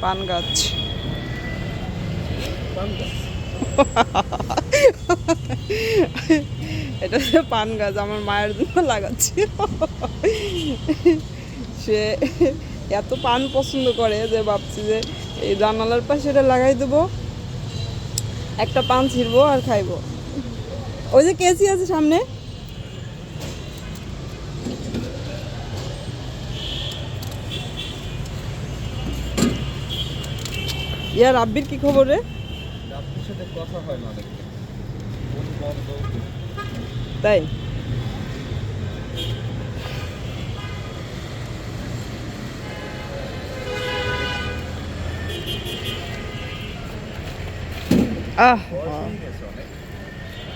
পান গাছ। এটা হচ্ছে পান গাছ, আমার মায়ের জন্য লাগাচ্ছি। সে এত পান পছন্দ করে যে ভাবছি যে এই জানালার পাশে এটা লাগাই দেবো, একটা পান ছিঁড়বো আর খাইবো। ওই যে কেসি আছে সামনে, ইয়ার রাব্বির কি খবর রে? রাব্বির সাথে কথা হয় না অনেকদিন, ফোন বন্ধ। তাই আহ বয়স হয়ে গেছে অনেক,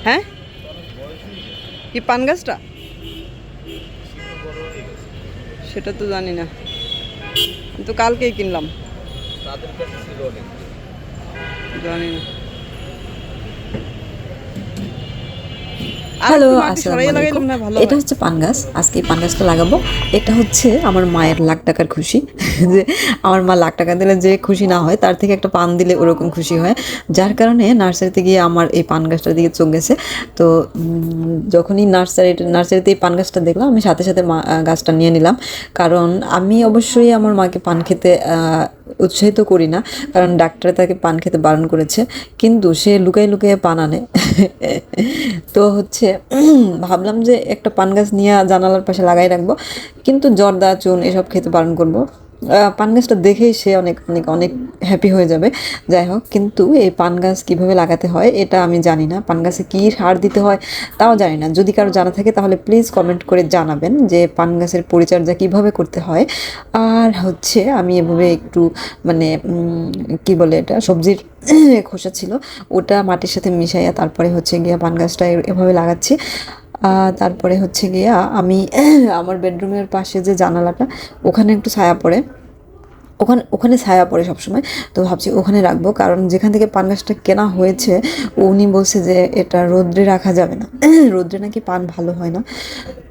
হ্যাঁ অনেক বয়স হয়ে গেছে, কি পান গাছটা? শীত বড় হয়ে গেছে। সেটা তো জানি না, কিন্তু কালকেই কিনলাম, তাদের কাছে ছিল অনেক। জানি না। হ্যালো, আসসালামু আলাইকুম। এটা হচ্ছে পান গাছ। আজকে এই পান গাছটা লাগাবো। এটা হচ্ছে আমার মায়ের লাখ টাকার খুশি। যে আমার মা লাখ টাকা দিলে যে খুশি না হয়, তার থেকে একটা পান দিলে ওরকম খুশি হয়। যার কারণে নার্সারিতে গিয়ে আমার এই পান গাছটার দিকে চোখ গেছে। তো যখনই নার্সারিতে এই পান গাছটা দেখলাম, আমি সাথে সাথে গাছটা নিয়ে নিলাম। কারণ আমি অবশ্যই আমার মাকে পান খেতে উৎসাহিত করি না, কারণ ডাক্তার তাকে পান খেতে বারণ করেছে, কিন্তু সে লুকাই লুকিয়ে পান আনে। তো হচ্ছে ভাবলাম যে একটা পান গাছ নিয়ে জানালার পাশে লাগাই রাখবো, কিন্তু জর্দা চুন এসব খেতে বারণ করবো। পান গাছটা দেখেই সে অনেক অনেক অনেক হ্যাপি হয়ে যাবে। যাই হোক, কিন্তু এই পান গাছ কীভাবে লাগাতে হয় এটা আমি জানি না, পান গাছে কী সার দিতে হয় তাও জানি না। যদি কারো জানা থাকে তাহলে প্লিজ কমেন্ট করে জানাবেন যে পান গাছের পরিচর্যা কীভাবে করতে হয়। আর হচ্ছে আমি এভাবে একটু মানে কি বলে এটা, সবজির খোসা ছিল, ওটা মাটির সাথে মিশাইয়া তারপরে হচ্ছে গিয়া পান গাছটা এভাবে লাগাচ্ছি। তারপরে হচ্ছে গিয়া আমি আমার বেডরুমের পাশে যে জানালাটা, ওখানে একটু ছায়া পড়ে, ওখানে ছায়া পড়ে সবসময়। তো ভাবছি ওখানে রাখবো, কারণ যেখান থেকে পান গাছটা কেনা হয়েছে উনি বলছে যে এটা রোদ্রে রাখা যাবে না, রোদ্রে নাকি পান ভালো হয় না।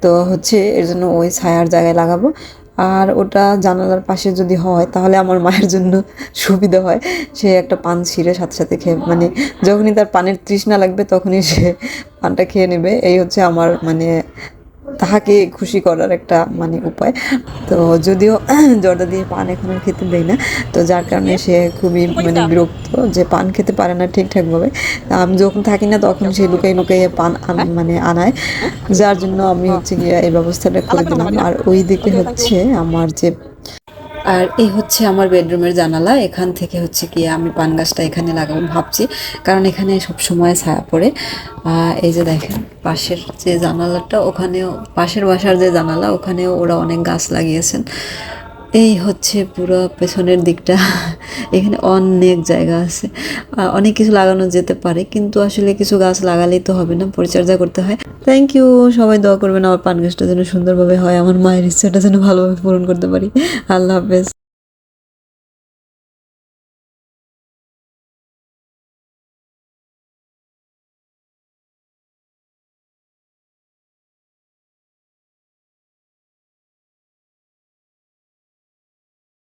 তো হচ্ছে এর জন্য ওই ছায়ার জায়গায় লাগাবো। আর ওটা জানালার পাশে যদি হয় তাহলে আমার মায়ের জন্য সুবিধা হয়, সে একটা পান ছিঁড়ে সাথে সাথে খেয়ে, মানে যখনই তার পানের তৃষ্ণা লাগবে তখনই সে পানটা খেয়ে নেবে। এই হচ্ছে আমার মানে তাহাকে খুশি করার একটা মানে উপায়। তো যদিও জর্দা দিয়ে পান এখন আর খেতে দেয় না, তো যার কারণে সে খুবই মানে বিরক্ত যে পান খেতে পারে না ঠিকঠাকভাবে। আমি যখন থাকি না তখন সে লুকাই লুকাইয়ে পান মানে আনায়, যার জন্য আমি হচ্ছে গিয়ে এই ব্যবস্থাটা করে দিলাম। আর ওই দিকে হচ্ছে আমার যে, আর এই হচ্ছে আমার বেডরুমের জানালা, এখান থেকে হচ্ছে কি আমি পান গাছটা এখানে লাগাবো ভাবছি, কারণ এখানে সব সময় ছায়া পড়ে। এই যে দেখেন পাশের যে জানালাটা, ওখানেও পাশের বাসার যে জানালা ওখানেও ওরা অনেক গাছ লাগিয়েছেন। এই হচ্ছে পুরো পেছনের দিকটা। এখানে অনেক জায়গা আছে, অনেক কিছু লাগানো যেতে পারে, কিন্তু আসলে কিছু গাছ লাগালেই তো হবে না, পরিচর্যা করতে হয়। থ্যাংক ইউ, সবাই দোয়া করবেন আমার পান গাছটা যেন সুন্দরভাবে হয়, আমার মায়ের ইচ্ছাটা যেন ভালোভাবে পূরণ করতে পারি। আল্লাহ হাফেজ।